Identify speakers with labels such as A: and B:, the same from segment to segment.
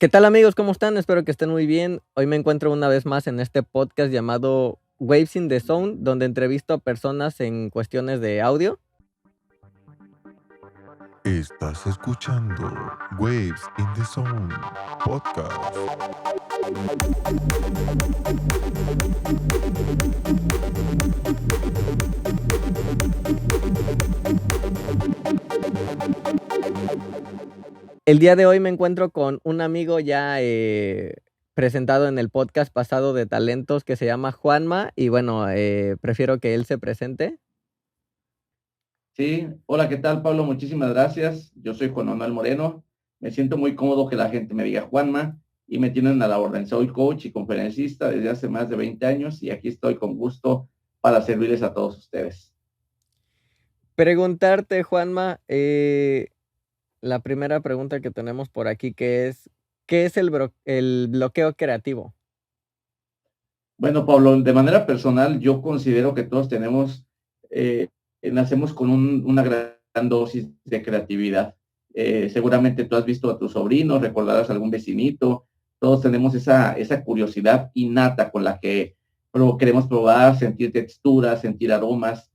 A: ¿Qué tal amigos? ¿Cómo están? Espero que estén muy bien. Hoy me encuentro una vez más en este podcast llamado Waves in the Zone, donde entrevisto a personas en cuestiones de audio.
B: Estás escuchando Waves in the Zone Podcast.
A: El día de hoy me encuentro con un amigo ya presentado en el podcast pasado de talentos que se llama Juanma y bueno, prefiero que él se presente.
C: Sí, hola, ¿qué tal, Pablo? Muchísimas gracias. Yo soy Juan Manuel Moreno. Me siento muy cómodo que la gente me diga Juanma y me tienen a la orden. Soy coach y conferencista desde hace más de 20 años y aquí estoy con gusto para servirles a todos ustedes.
A: Preguntarte, Juanma, la primera pregunta que tenemos por aquí, ¿qué es el bloqueo creativo?
C: Bueno, Pablo, de manera personal, yo considero que todos tenemos, nacemos con una gran dosis de creatividad. Seguramente tú has visto a tus sobrinos, recordarás a algún vecinito. Todos tenemos esa curiosidad innata con la que queremos probar, sentir texturas, sentir aromas.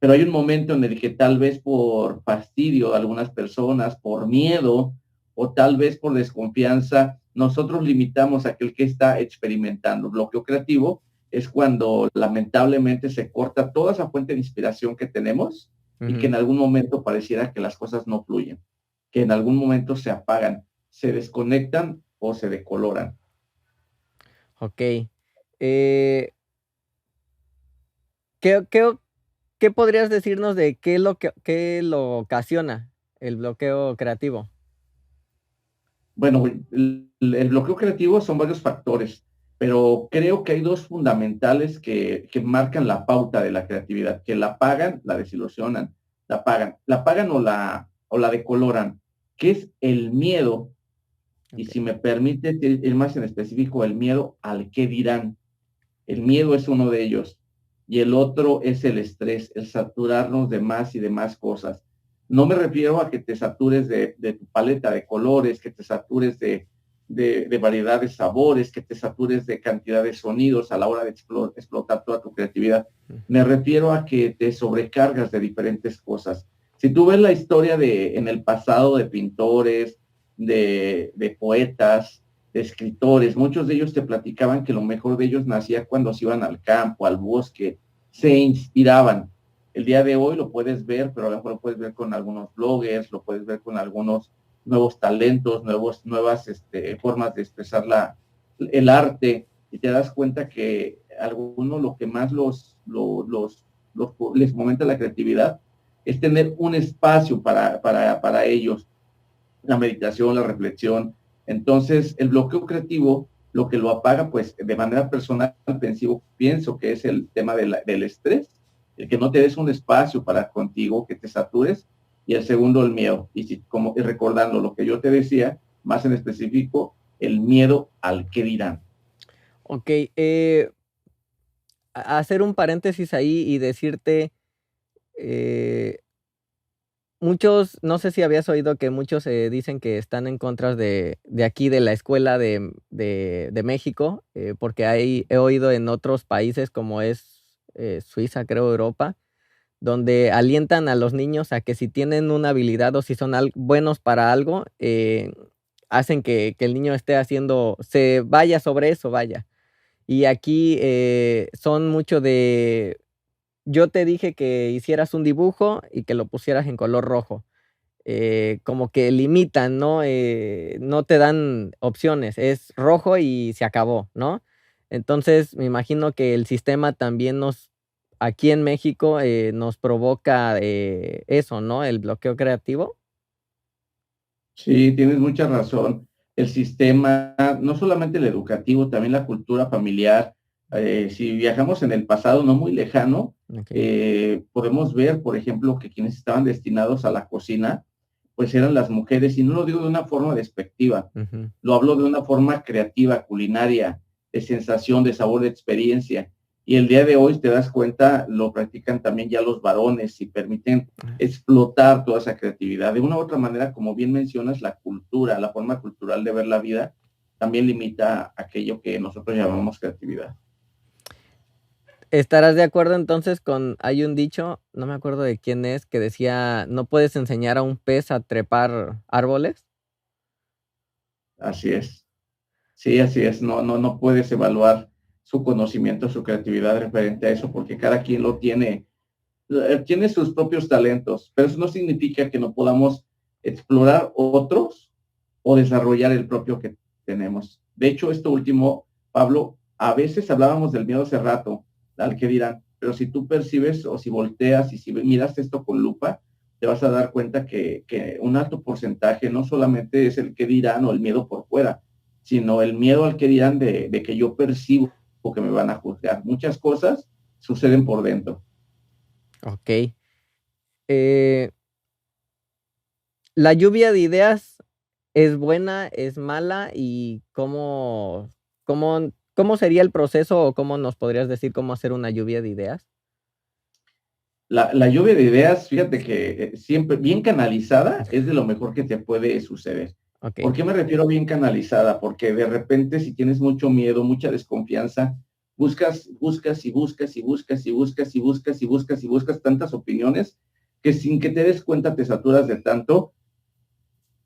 C: Pero hay un momento en el que tal vez por fastidio de algunas personas, por miedo o tal vez por desconfianza, nosotros limitamos a aquel que está experimentando. Bloqueo creativo es cuando lamentablemente se corta toda esa fuente de inspiración que tenemos y que
A: Ujú.
C: en algún momento pareciera que las cosas no fluyen, que en algún momento se apagan, se desconectan o se decoloran.
A: Ok. Eh, ¿qué qué podrías decirnos de qué lo ocasiona el bloqueo creativo?
C: Bueno, el bloqueo creativo son varios factores, pero creo que hay dos fundamentales que marcan la pauta de la creatividad, que la apagan, la desilusionan, la apagan o la decoloran, que es el miedo, y si
A: Okey.
C: me permite ir más en específico, el miedo al qué dirán. El miedo es uno de ellos. Y el otro es el estrés, el saturarnos de más y de más cosas. No me refiero a que te satures de tu paleta de colores, que te satures de variedad de sabores, que te satures de cantidad de sonidos a la hora de explotar toda tu creatividad. Me
A: Ujú.
C: refiero a que te sobrecargas de diferentes cosas. Si tú ves la historia en el pasado de pintores, de poetas, de escritores, muchos de ellos te platicaban que lo mejor de ellos nacía cuando se iban al campo, al bosque, se inspiraban. El día de hoy lo puedes ver, pero a lo mejor lo puedes ver con algunos bloggers, lo puedes ver con algunos nuevos talentos, nuevas formas de expresar el arte, y te das cuenta que algunos lo que más les fomenta la creatividad es tener un espacio para ellos, la meditación, la reflexión. Entonces, el bloqueo creativo, lo que lo apaga, pues de manera personal, pienso que es el tema del estrés, el que no te des un espacio para contigo, que te satures, y el segundo, el miedo. Y recordando lo que yo te decía, más en específico, el miedo al qué dirán.
A: Okey, hacer un paréntesis ahí y decirte, eh, muchos, no sé si habías oído que muchos, dicen que están en contra de aquí, de la escuela de México, porque he oído en otros países como es, Suiza, creo, Europa, donde alientan a los niños a que si tienen una habilidad o si son buenos para algo, hacen que el niño se vaya sobre eso, vaya. Y aquí son mucho yo te dije que hicieras un dibujo y que lo pusieras en color rojo. Como que limitan, ¿no? No te dan opciones, es rojo y se acabó, ¿no? Entonces, me imagino que el sistema también aquí en México, nos provoca, eso, ¿no? El bloqueo creativo.
C: Sí, tienes mucha razón. El sistema, no solamente el educativo, también la cultura familiar. Si viajamos en el pasado no muy lejano,
A: Okey.
C: podemos ver, por ejemplo, que quienes estaban destinados a la cocina, pues eran las mujeres, y no lo digo de una forma despectiva,
A: Ujú.
C: lo hablo de una forma creativa, culinaria, de sensación, de sabor, de experiencia. Y el día de hoy, te das cuenta, lo practican también ya los varones y permiten
A: Ah,
C: explotar toda esa creatividad. De una u otra manera, como bien mencionas, la cultura, la forma cultural de ver la vida, también limita aquello que nosotros llamamos creatividad.
A: ¿Estarás de acuerdo entonces hay un dicho, no me acuerdo de quién es, que decía, no puedes enseñar a un pez a trepar árboles?
C: Así es. Sí, así es. No puedes evaluar su conocimiento, su creatividad referente a eso, porque cada quien tiene sus propios talentos, pero eso no significa que no podamos explorar otros o desarrollar el propio que tenemos. De hecho, esto último, Pablo, a veces hablábamos del miedo hace rato, al que dirán, pero si tú percibes o si volteas y si miras esto con lupa, te vas a dar cuenta que un alto porcentaje no solamente es el que dirán o el miedo por fuera, sino el miedo al que dirán de que yo percibo o que me van a juzgar. Muchas cosas suceden por dentro.
A: Ok. Eh, ¿La lluvia de ideas es buena, es mala? ¿Y cómo sería el proceso o cómo nos podrías decir cómo hacer una lluvia de ideas?
C: La lluvia de ideas, fíjate que siempre bien canalizada es de lo mejor que te puede suceder. ¿Por
A: Ok.
C: qué me refiero a bien canalizada? Porque de repente si tienes mucho miedo, mucha desconfianza, buscas y buscas y buscas y buscas y buscas y buscas y buscas tantas opiniones que sin que te des cuenta te saturas de tanto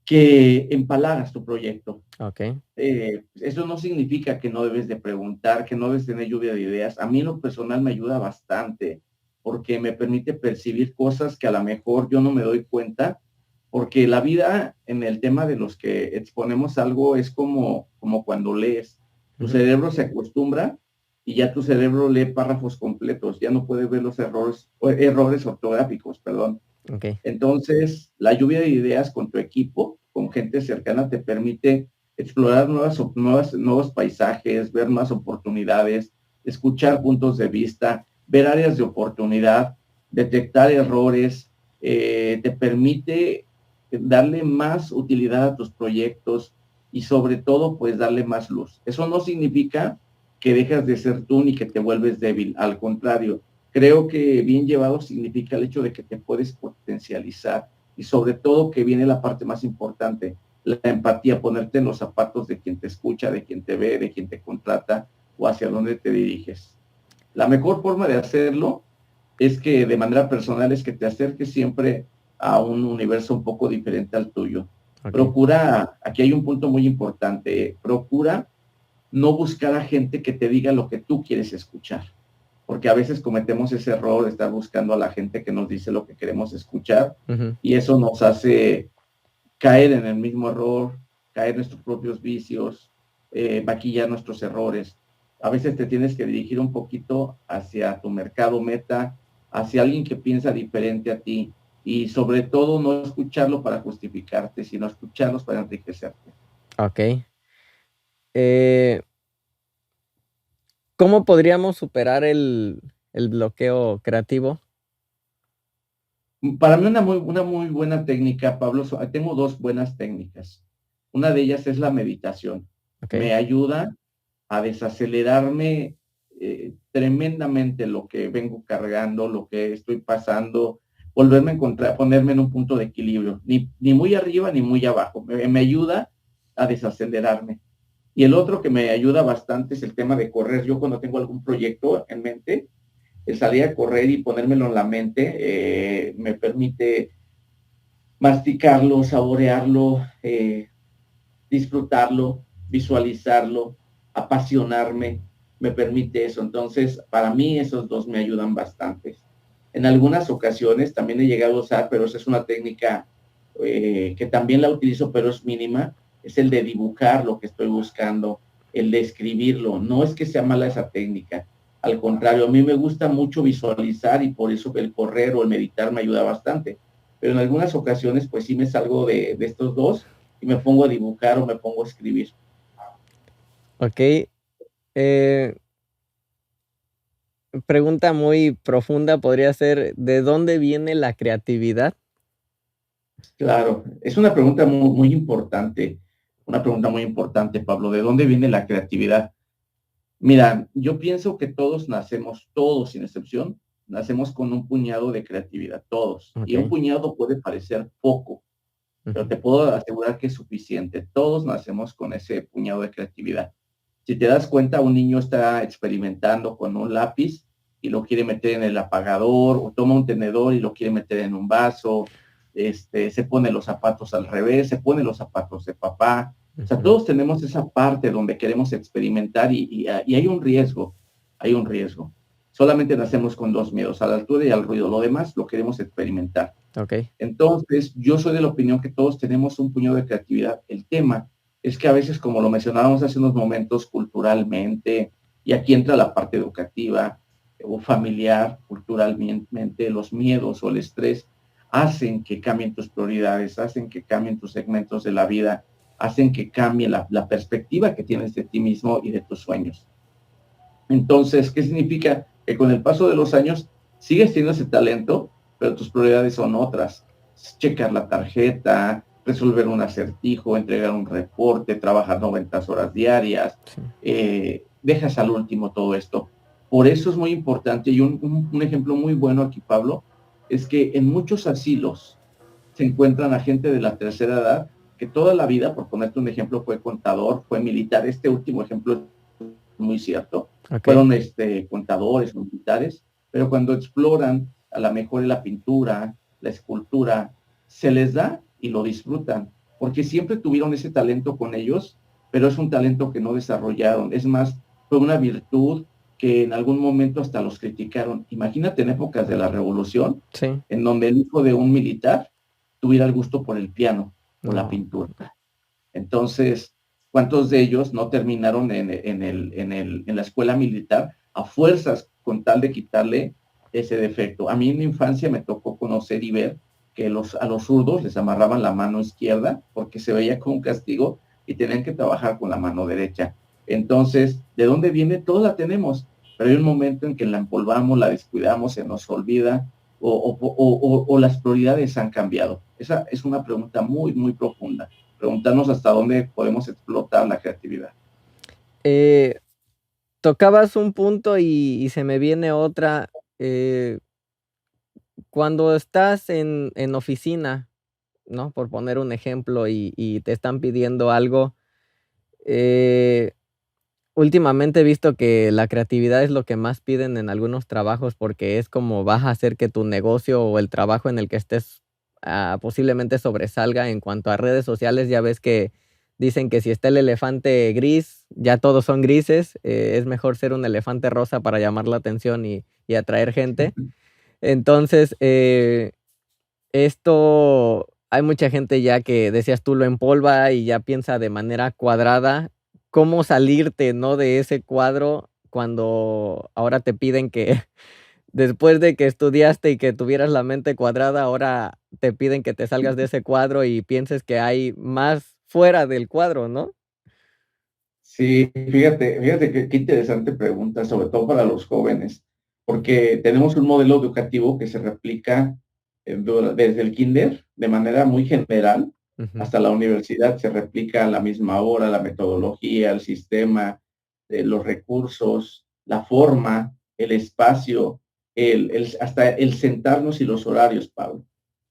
C: que empalagas tu proyecto.
A: Ok.
C: Eso no significa que no debes de preguntar, que no debes tener lluvia de ideas. A mí en lo personal me ayuda bastante porque me permite percibir cosas que a lo mejor yo no me doy cuenta, porque la vida en el tema de los que exponemos algo es como cuando lees. Tu
A: Ujú.
C: cerebro se acostumbra y ya tu cerebro lee párrafos completos, ya no puede ver los errores ortográficos, perdón.
A: Ok.
C: Entonces, la lluvia de ideas con tu equipo, con gente cercana, te permite explorar nuevos paisajes, ver más oportunidades, escuchar puntos de vista, ver áreas de oportunidad, detectar errores, te permite darle más utilidad a tus proyectos y sobre todo, pues darle más luz. Eso no significa que dejas de ser tú ni que te vuelves débil, al contrario, creo que bien llevado significa el hecho de que te puedes potencializar y sobre todo que viene la parte más importante, la empatía, ponerte en los zapatos de quien te escucha, de quien te ve, de quien te contrata o hacia dónde te diriges. La mejor forma de hacerlo es que de manera personal es que te acerques siempre a un universo un poco diferente al tuyo.
A: Ok.
C: Procura, aquí hay un punto muy importante, procura no buscar a gente que te diga lo que tú quieres escuchar, porque a veces cometemos ese error de estar buscando a la gente que nos dice lo que queremos escuchar
A: Ujú.
C: y eso nos hace caer en el mismo error, caer en nuestros propios vicios, maquillar nuestros errores. A veces te tienes que dirigir un poquito hacia tu mercado meta, hacia alguien que piensa diferente a ti y sobre todo no escucharlo para justificarte, sino escucharlos para enriquecerte.
A: Ok. Eh, ¿Cómo podríamos superar el bloqueo creativo?
C: Para mí una muy buena técnica, Pablo, tengo dos buenas técnicas. Una de ellas es la meditación.
A: Ok.
C: Me ayuda a desacelerarme tremendamente lo que vengo cargando, lo que estoy pasando, volverme a encontrar, ponerme en un punto de equilibrio, ni muy arriba ni muy abajo. Me ayuda a desacelerarme. Y el otro que me ayuda bastante es el tema de correr. Yo cuando tengo algún proyecto en mente, el salir a correr y ponérmelo en la mente me permite masticarlo, saborearlo, disfrutarlo, visualizarlo, apasionarme, me permite eso. Entonces, para mí esos dos me ayudan bastante. En algunas ocasiones también he llegado a usar, pero esa es una técnica que también la utilizo, pero es mínima, es el de dibujar lo que estoy buscando, el de escribirlo. No es que sea mala esa técnica, al contrario, a mí me gusta mucho visualizar y por eso el correr o el meditar me ayuda bastante. Pero en algunas ocasiones, pues sí me salgo de estos dos y me pongo a dibujar o me pongo a escribir.
A: Ok. Eh, Pregunta muy profunda podría ser, ¿de dónde viene la creatividad?
C: Claro, es una pregunta muy importante, Pablo. ¿De dónde viene la creatividad? Mira, yo pienso que todos nacemos, todos sin excepción, nacemos con un puñado de creatividad, todos. Y un
A: Ok.
C: puñado puede parecer poco, pero
A: Ujú.
C: te puedo asegurar que es suficiente. Todos nacemos con ese puñado de creatividad. Si te das cuenta, un niño está experimentando con un lápiz y lo quiere meter en el apagador, o toma un tenedor y lo quiere meter en un vaso, se pone los zapatos al revés, se pone los zapatos de papá. O sea,
A: Ujú.
C: todos tenemos esa parte donde queremos experimentar y hay un riesgo, hay un riesgo. Solamente nacemos con dos miedos, a la altura y al ruido. Lo demás lo queremos experimentar.
A: Ok.
C: Entonces, yo soy de la opinión que todos tenemos un puño de creatividad. El tema es que a veces, como lo mencionábamos hace unos momentos, culturalmente, y aquí entra la parte educativa o familiar, culturalmente, los miedos o el estrés hacen que cambien tus prioridades, hacen que cambien tus segmentos de la vida, hacen que cambie la perspectiva que tienes de ti mismo y de tus sueños. Entonces, ¿qué significa? Que con el paso de los años sigues teniendo ese talento, pero tus prioridades son otras. Checar la tarjeta, resolver un acertijo, entregar un reporte, trabajar 90 horas diarias,
A: Sí.
C: dejas al último todo esto. Por eso es muy importante, y un ejemplo muy bueno aquí, Pablo, es que en muchos asilos se encuentran a gente de la tercera edad que toda la vida, por ponerte un ejemplo, fue contador, fue militar. Este último ejemplo muy cierto,
A: Ok.
C: fueron contadores, militares, pero cuando exploran a lo mejor la pintura, la escultura, se les da y lo disfrutan, porque siempre tuvieron ese talento con ellos, pero es un talento que no desarrollaron. Es más, fue una virtud que en algún momento hasta los criticaron. Imagínate en épocas de la revolución,
A: Sí.
C: en donde el hijo de un militar tuviera el gusto por el piano o la
A: No.
C: pintura. Entonces, ¿cuántos de ellos no terminaron en la escuela militar a fuerzas con tal de quitarle ese defecto? A mí en la infancia me tocó conocer y ver que a los zurdos les amarraban la mano izquierda porque se veía como un castigo y tenían que trabajar con la mano derecha. Entonces, ¿de dónde viene? Todos la tenemos, pero hay un momento en que la empolvamos, la descuidamos, se nos olvida o las prioridades han cambiado. Esa es una pregunta muy, muy profunda, preguntarnos hasta dónde podemos explotar la creatividad.
A: Eh, Tocabas un punto y se me viene otra. Cuando estás en oficina, ¿no? Por poner un ejemplo, y te están pidiendo algo, eh, últimamente he visto que la creatividad es lo que más piden en algunos trabajos, porque es como vas a hacer que tu negocio o el trabajo en el que estés, posiblemente sobresalga. En cuanto a redes sociales, ya ves que dicen que si está el elefante gris, ya todos son grises, es mejor ser un elefante rosa para llamar la atención y atraer gente. Entonces, esto hay mucha gente ya que, decías tú, lo empolva y ya piensa de manera cuadrada. ¿Cómo salirte, no, de ese cuadro cuando ahora te piden que después de que estudiaste y que tuvieras la mente cuadrada, ahora te piden que te salgas de ese cuadro y pienses que hay más fuera del cuadro, ¿no?
C: Sí, fíjate qué interesante pregunta, sobre todo para los jóvenes, porque tenemos un modelo educativo que se replica desde el kinder de manera muy general
A: Ujú.
C: hasta la universidad, se replica a la misma hora, la metodología, el sistema, los recursos, la forma, el espacio, hasta el sentarnos y los horarios, Pablo.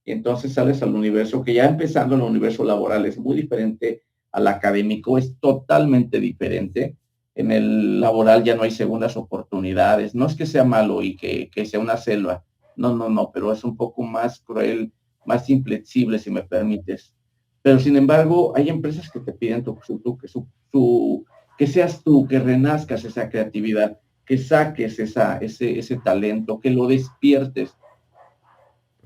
C: Y entonces sales al universo que ya empezando en el universo laboral es muy diferente al académico, es totalmente diferente. En el laboral ya no hay segundas oportunidades. No es que sea malo y que sea una selva. No, no, no, pero es un poco más cruel, más inflexible, si me permites. Pero sin embargo, hay empresas que te piden que seas tú, que renazcas esa creatividad, que saques ese talento, que lo despiertes.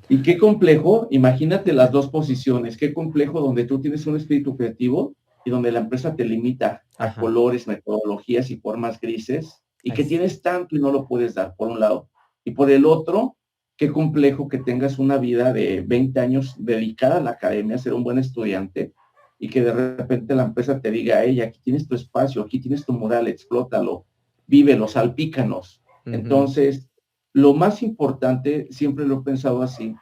C: Y qué complejo, imagínate las dos posiciones, qué complejo donde tú tienes un espíritu creativo y donde la empresa te limita a
A: Ajá.
C: colores, metodologías y formas grises y que
A: Es
C: tienes tanto y no lo puedes dar, por un lado. Y por el otro, qué complejo que tengas una vida de 20 años dedicada a la academia, a ser un buen estudiante y que de repente la empresa te diga, hey, aquí tienes tu espacio, aquí tienes tu mural, explótalo, vívelo, salpícanos.
A: Ujú.
C: Entonces, lo más importante, siempre lo he pensado así,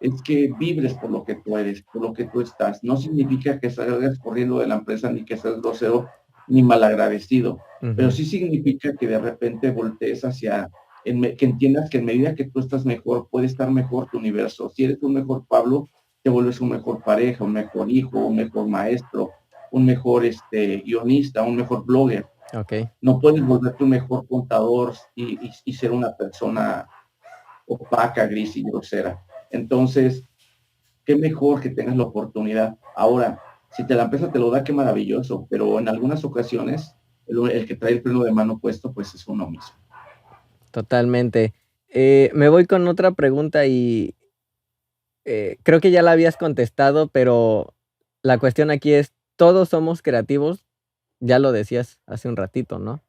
C: es que vibres por lo que tú eres, por lo que tú estás. No significa que salgas corriendo de la empresa, ni que seas grosero, ni malagradecido, pero
A: Ujú.
C: sí significa que de repente voltees que entiendas que en medida que tú estás mejor, puede estar mejor tu universo. Si eres un mejor Pablo, te vuelves un mejor pareja, un mejor hijo, un mejor maestro, un mejor guionista, un mejor blogger.
A: Ok,
C: No puedes volverte un mejor contador y ser una persona opaca, gris y grosera. Entonces, qué mejor que tengas la oportunidad. Ahora, si te la empresa te lo da, qué maravilloso, pero en algunas ocasiones el que trae el freno de mano puesto, pues es uno mismo.
A: totalmente. Me voy con otra pregunta y creo que ya la habías contestado, pero la cuestión aquí es, ¿todos somos creativos? Ya lo decías hace un ratito, ¿no?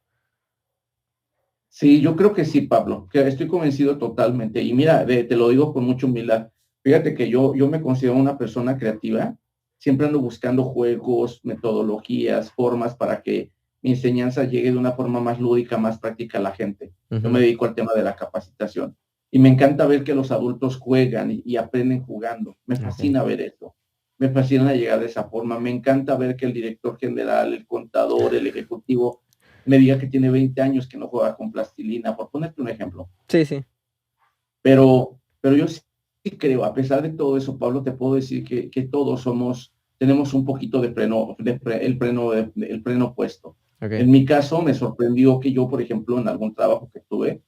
C: Sí, yo creo que sí, Pablo, que estoy convencido totalmente. Y mira, te lo digo con mucha humildad. Fíjate que yo me considero una persona creativa. Siempre ando buscando juegos, metodologías, formas para que mi enseñanza llegue de una forma más lúdica, más práctica a la gente. Yo me dedico al tema de la capacitación. Y me encanta ver que los adultos juegan y aprenden jugando. Me fascina ver esto. Me fascina llegar de esa forma. Me encanta ver que el director general, el contador, el ejecutivo me diga que tiene 20 años que no juega con plastilina, por ponerte un ejemplo.
A: Sí, sí.
C: Pero yo sí creo, a pesar de todo eso, Pablo, te puedo decir que todos tenemos un poquito de el freno puesto.
A: Okay.
C: En mi caso, me sorprendió que yo, por ejemplo, en algún trabajo que tuve,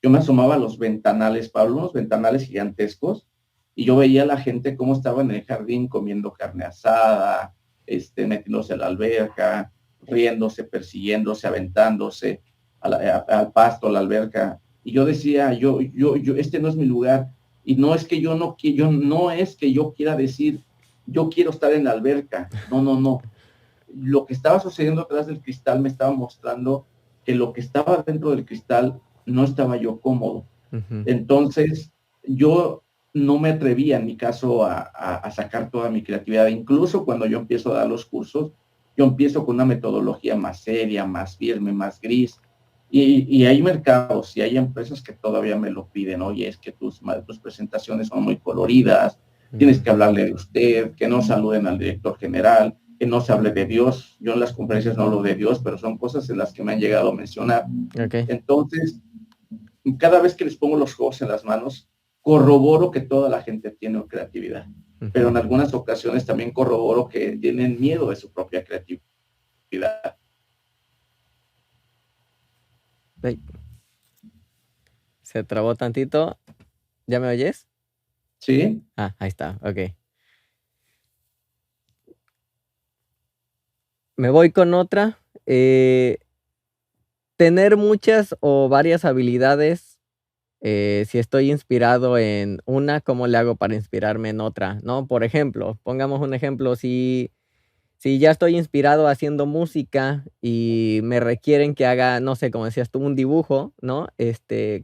C: yo me asomaba a los ventanales, Pablo, unos ventanales gigantescos, y yo veía a la gente cómo estaba en el jardín comiendo carne asada, metiéndose a la alberca, riéndose, persiguiéndose, aventándose al pasto, a la alberca. Y yo decía, este no es mi lugar. Y no es que no es que yo quiera decir, yo quiero estar en la alberca. No, no, no. Lo que estaba sucediendo atrás del cristal me estaba mostrando que lo que estaba dentro del cristal no estaba yo cómodo. Entonces, yo no me atrevía en mi caso a sacar toda mi creatividad. Incluso cuando yo empiezo a dar los cursos, yo empiezo con una metodología más seria, más firme, más gris. Y hay mercados y hay empresas que todavía me lo piden. Oye, es que tus presentaciones son muy coloridas, tienes que hablarle de usted, que no saluden al director general, que no se hable de Dios. Yo en las conferencias no hablo de Dios, pero son cosas en las que me han llegado a mencionar.
A: Okay.
C: Entonces, cada vez que les pongo los juegos en las manos, corroboro que toda la gente tiene creatividad. Pero en algunas ocasiones también corroboro que tienen miedo de su propia creatividad.
A: Se trabó tantito. ¿Ya me oyes?
C: ¿Sí?
A: Ah, ahí está, ok. Me voy con otra. Tener muchas o varias habilidades, si estoy inspirado en una, ¿cómo le hago para inspirarme en otra? ¿No? Por ejemplo, pongamos un ejemplo, si ya estoy inspirado haciendo música y me requieren que haga, no sé, como decías tú, un dibujo, ¿no?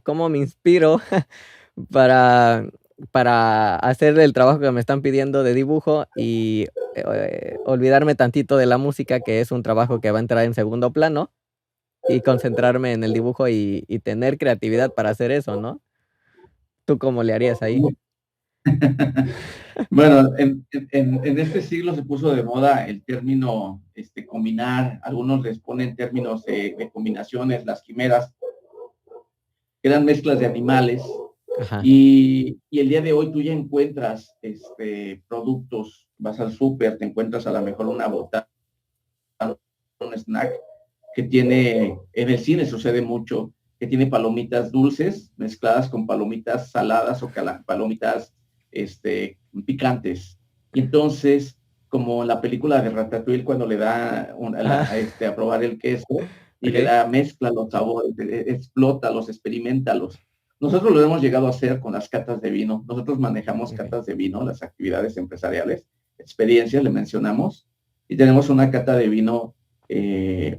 A: ¿Cómo me inspiro para hacer el trabajo que me están pidiendo de dibujo y olvidarme tantito de la música, que es un trabajo que va a entrar en segundo plano, y concentrarme en el dibujo y tener creatividad para hacer eso, ¿no? ¿Tú cómo le harías ahí?
C: Bueno, en este siglo se puso de moda el término combinar, algunos les ponen términos de combinaciones, las quimeras, que eran mezclas de animales.
A: Ajá.
C: Y el día de hoy tú ya encuentras productos, vas al súper, te encuentras a lo mejor una botana, un snack que tiene, en el cine sucede mucho, que tiene palomitas dulces mezcladas con palomitas saladas o palomitas picantes. Y entonces, como en la película de Ratatouille, cuando le da a probar el queso y le da mezcla los sabores, explótalos, experimentalos. Nosotros lo hemos llegado a hacer con las catas de vino. Nosotros manejamos catas de vino, las actividades empresariales, experiencias, le mencionamos, y tenemos una cata de vino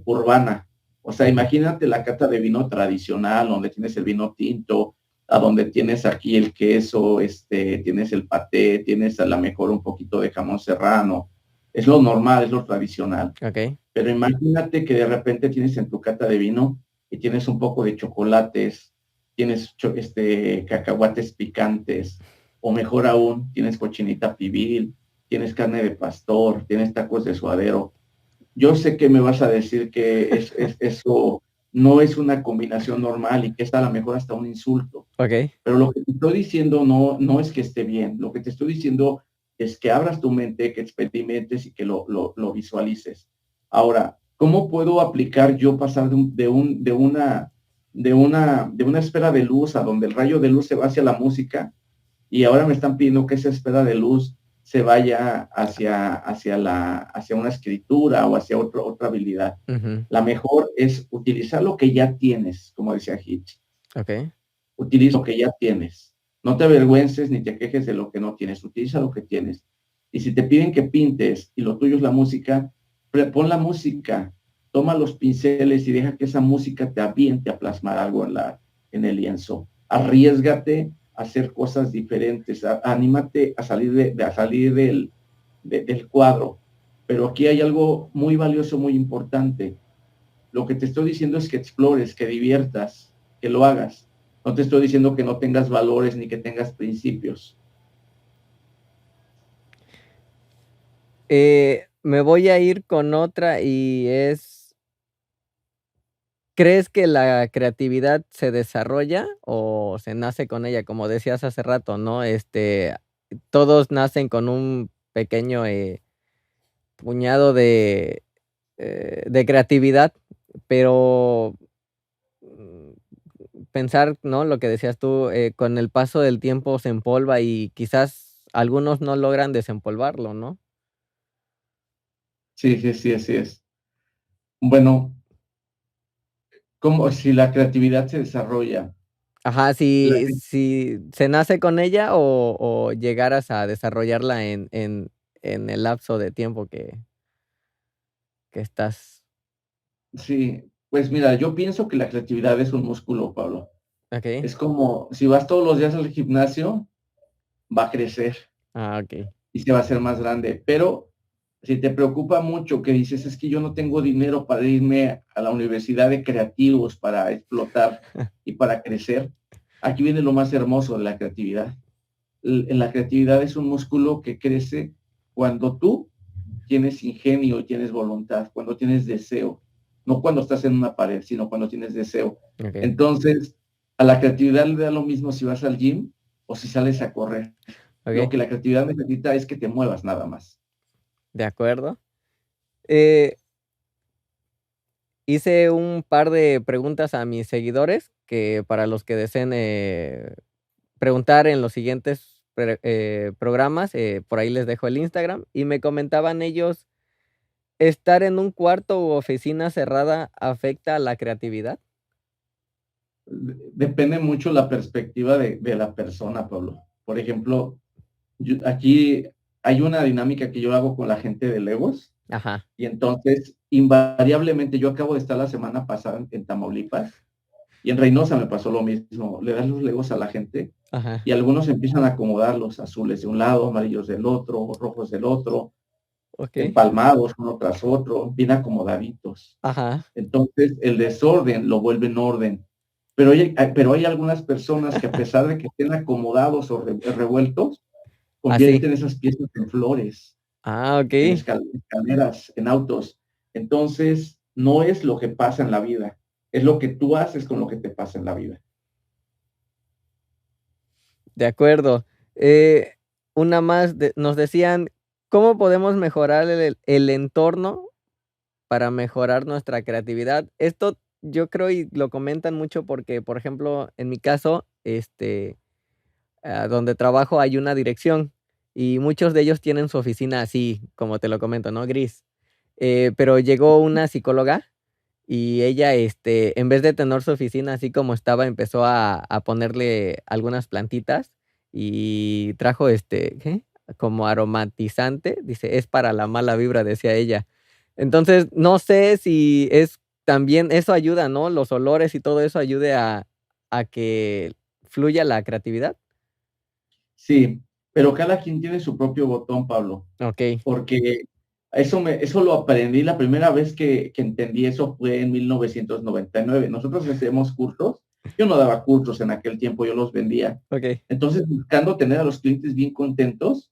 C: urbana. O sea, imagínate la cata de vino tradicional, donde tienes el vino tinto, a donde tienes aquí el queso, tienes el paté, tienes a lo mejor un poquito de jamón serrano. Es lo normal, es lo tradicional.
A: Okay.
C: Pero imagínate que de repente tienes en tu cata de vino y tienes un poco de chocolates, tienes cacahuates picantes, o mejor aún, tienes cochinita pibil, tienes carne de pastor, tienes tacos de suadero. Yo sé que me vas a decir que eso no es una combinación normal y que es a lo mejor hasta un insulto.
A: Okay.
C: Pero lo que te estoy diciendo no es que esté bien. Lo que te estoy diciendo es que abras tu mente, que experimentes y que lo visualices. Ahora, ¿cómo puedo aplicar yo pasar de una esfera de luz a donde el rayo de luz se va hacia la música y ahora me están pidiendo que esa esfera de luz se vaya hacia una escritura o hacia otra habilidad?
A: Ujú.
C: La mejor es utilizar lo que ya tienes, como decía Hitch.
A: Ok.
C: Utiliza lo que ya tienes. No te avergüences ni te quejes de lo que no tienes. Utiliza lo que tienes. Y si te piden que pintes y lo tuyo es la música, pon la música, toma los pinceles y deja que esa música te aviente a plasmar algo en el lienzo. Arriésgate a hacer cosas diferentes. Anímate a salir, del cuadro. Pero aquí hay algo muy valioso, muy importante. Lo que te estoy diciendo es que explores, que diviertas, que lo hagas. No te estoy diciendo que no tengas valores ni que tengas principios.
A: Me voy a ir con otra y es, ¿crees que la creatividad se desarrolla o se nace con ella? Como decías hace rato, ¿no? Todos nacen con un pequeño puñado de creatividad, pero pensar, ¿no? Lo que decías tú, con el paso del tiempo se empolva y quizás algunos no logran desempolvarlo, ¿no?
C: Sí, sí, sí, así es. Bueno, como si la creatividad se desarrolla.
A: Ajá,
C: La-
A: si se nace con ella o llegaras a desarrollarla en el lapso de tiempo que estás.
C: sí, pues mira, yo pienso que la creatividad es un músculo, Pablo.
A: Okey.
C: Es como si vas todos los días al gimnasio, va a crecer
A: Ah, okey.
C: y se va a hacer más grande. Pero si te preocupa mucho que dices, es que yo no tengo dinero para irme a la universidad de creativos para explotar y para crecer, aquí viene lo más hermoso de la creatividad. En la creatividad es un músculo que crece cuando tú tienes ingenio y tienes voluntad, cuando tienes deseo, no cuando estás en una pared, sino cuando tienes deseo.
A: Okey,
C: Entonces, a la creatividad le da lo mismo si vas al gym o si sales a correr. Lo
A: okey,
C: que la creatividad necesita es que te muevas nada más.
A: de acuerdo. Eh, Hice un par de preguntas a mis seguidores, que para los que deseen, preguntar en los siguientes programas, por ahí les dejo el Instagram, y me comentaban ellos, ¿estar en un cuarto u oficina cerrada afecta a la creatividad?
C: Depende mucho la perspectiva de la persona, Pablo. Por ejemplo, aquí hay una dinámica que yo hago con la gente de Legos.
A: Ajá,
C: Y entonces, invariablemente, yo acabo de estar la semana pasada en Tamaulipas y en Reynosa me pasó lo mismo. Le das los legos a la gente
A: ajá,
C: y algunos empiezan a acomodar los azules de un lado, amarillos del otro, rojos del otro,
A: okey,
C: empalmados uno tras otro, bien acomodaditos.
A: ajá,
C: Entonces, el desorden lo vuelve en orden. Pero hay algunas personas que a pesar de que estén acomodados o revueltos,
A: así.
C: convierten esas piezas en flores,
A: Ah,
C: en
A: okey,
C: escaleras, en autos. Entonces, no es lo que pasa en la vida, es lo que tú haces con lo que te pasa en la vida.
A: de acuerdo. Eh, una más, nos decían, ¿cómo podemos mejorar el entorno para mejorar nuestra creatividad? Esto yo creo y lo comentan mucho porque, por ejemplo, en mi caso, donde trabajo hay una dirección y muchos de ellos tienen su oficina así, como te lo comento, ¿no? Gris. Pero llegó una psicóloga y ella, en vez de tener su oficina así como estaba, empezó a ponerle algunas plantitas y trajo, ¿qué? Como aromatizante, dice: "Es para la mala vibra", decía ella. Entonces, no sé si es también eso ayuda, ¿no? Los olores y todo eso ayude a que fluya la creatividad.
C: Sí, pero cada quien tiene su propio botón, Pablo,
A: Okey,
C: porque eso lo aprendí, la primera vez que entendí eso fue en 1999. Nosotros hacíamos cursos, yo no daba cursos en aquel tiempo, yo los vendía.
A: okey.
C: Entonces, buscando tener a los clientes bien contentos,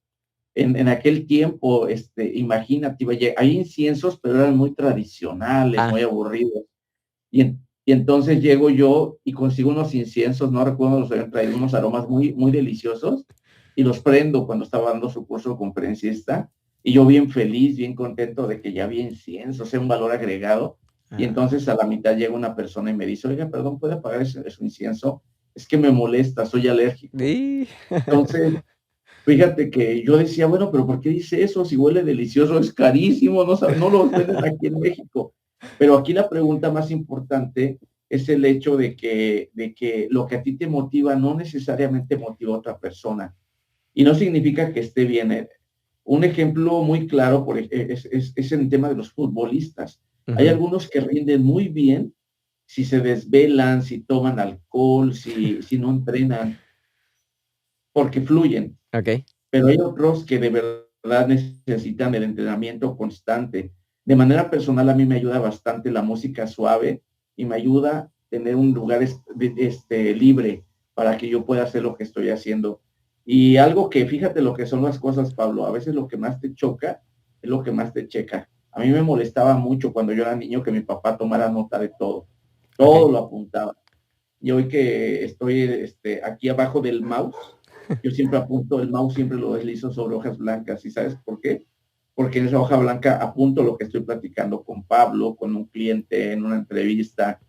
C: en aquel tiempo, imagínate, oye, hay inciensos, pero eran muy tradicionales,
A: Ah,
C: muy aburridos. Y entonces llego yo y consigo unos inciensos, no recuerdo, los habían traído unos aromas muy, muy deliciosos. y los prendo cuando estaba dando su curso conferencista, y yo bien feliz, bien contento de que ya había incienso, o sea, un valor agregado, y entonces a la mitad llega una persona y me dice, oiga, perdón, ¿puede apagar ese incienso? Es que me molesta, soy alérgico.
A: Sí.
C: Entonces, fíjate que yo decía, bueno, pero ¿por qué dice eso? Si huele delicioso, es carísimo, no lo venden aquí en México. Pero aquí la pregunta más importante es el hecho de que lo que a ti te motiva no necesariamente motiva a otra persona. Y no significa que esté bien. Un ejemplo muy claro es en el tema de los futbolistas. Hay algunos que rinden muy bien si se desvelan, si toman alcohol, si no entrenan, porque fluyen.
A: Ok.
C: Pero hay otros que de verdad necesitan el entrenamiento constante. De manera personal, a mí me ayuda bastante la música suave y me ayuda a tener un lugar libre para que yo pueda hacer lo que estoy haciendo. Y algo que, fíjate lo que son las cosas, Pablo, a veces lo que más te choca es lo que más te checa. A mí me molestaba mucho cuando yo era niño que mi papá tomara nota de todo. Todo
A: Ok.
C: lo apuntaba. Y hoy que estoy aquí abajo del mouse, yo siempre apunto, el mouse siempre lo deslizo sobre hojas blancas. ¿Y sabes por qué? Porque en esa hoja blanca apunto lo que estoy platicando con Pablo, con un cliente, en una entrevista.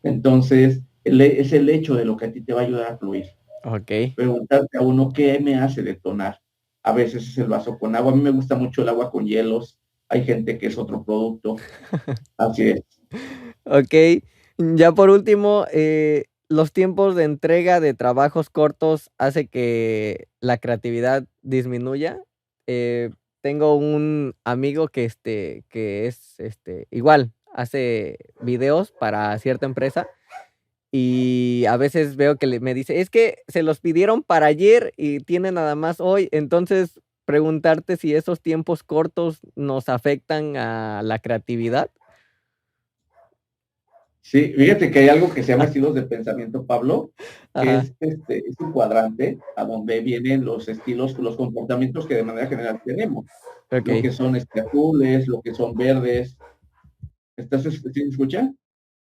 C: Entonces, es el hecho de lo que a ti te va a ayudar a fluir.
A: Ok.
C: Preguntarte a uno, ¿qué me hace detonar? A veces es el vaso con agua. A mí me gusta mucho el agua con hielos. Hay gente que es otro producto. Así es.
A: Ok. Ya por último, los tiempos de entrega de trabajos cortos hace que la creatividad disminuya. Eh, Tengo un amigo que es, igual, hace videos para cierta empresa y a veces veo que me dice, es que se los pidieron para ayer y tiene nada más hoy. Entonces, preguntarte si esos tiempos cortos nos afectan a la creatividad.
C: Sí, fíjate que hay algo que se llama estilos de pensamiento, Pablo, que
A: Ajá.
C: es un cuadrante a donde vienen los estilos, los comportamientos que de manera general tenemos. Lo
A: Ok.
C: que son azules, lo que son verdes. ¿Sí me escucha?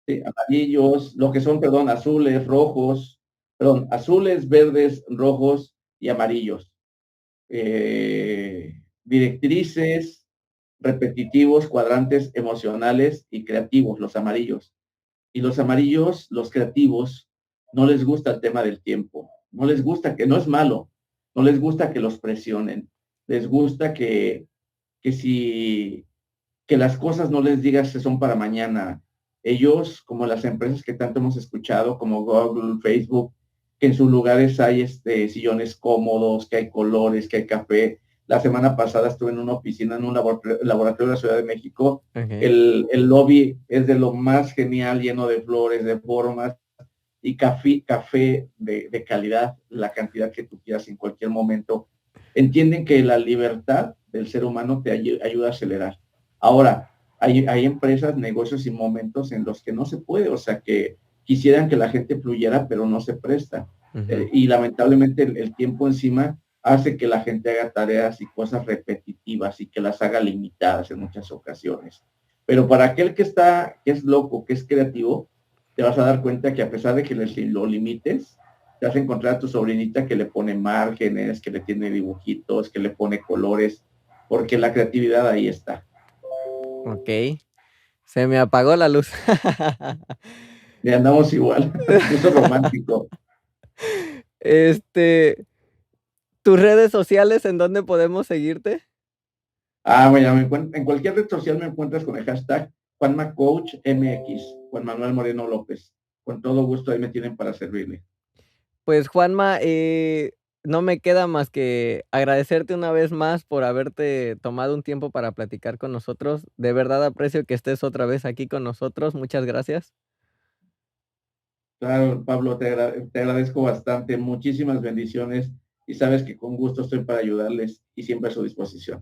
C: Sí, amarillos, lo que son, perdón, azules, rojos, perdón, azules, verdes, rojos y amarillos. Directrices, repetitivos, cuadrantes emocionales y creativos, los amarillos. Y los amarillos, los creativos, no les gusta el tema del tiempo. No les gusta, que no es malo, no les gusta que los presionen. Les gusta que si que las cosas no les digas que son para mañana. Ellos, como las empresas que tanto hemos escuchado, como Google, Facebook, que en sus lugares hay sillones cómodos, que hay colores, que hay café. La semana pasada estuve en una oficina, en un laboratorio de la Ciudad de México.
A: Ok.
C: El lobby es de lo más genial, lleno de flores, de formas, y café de calidad, la cantidad que tú quieras en cualquier momento. Entienden que la libertad del ser humano te ayuda a acelerar. Ahora, hay empresas, negocios y momentos en los que no se puede, o sea, que quisieran que la gente fluyera, pero no se presta. Y lamentablemente el tiempo encima hace que la gente haga tareas y cosas repetitivas y que las haga limitadas en muchas ocasiones. Pero para aquel que es loco, que es creativo, te vas a dar cuenta que a pesar de que lo limites, te vas a encontrar a tu sobrinita que le pone márgenes, que le tiene dibujitos, que le pone colores, porque la creatividad ahí está.
A: Ok. Se me apagó la luz.
C: Y andamos igual, se puso romántico.
A: Este, ¿Tus redes sociales en dónde podemos seguirte?
C: Bueno, en cualquier red social me encuentras con el hashtag JuanmaCoachMX, Juan Manuel Moreno López. Con todo gusto ahí me tienen para servirle.
A: Pues, Juanma, no me queda más que agradecerte una vez más por haberte tomado un tiempo para platicar con nosotros. De verdad aprecio que estés otra vez aquí con nosotros. Muchas gracias.
C: Claro, Pablo, te agradezco bastante. Muchísimas bendiciones y sabes que con gusto estoy para ayudarles y siempre a su disposición.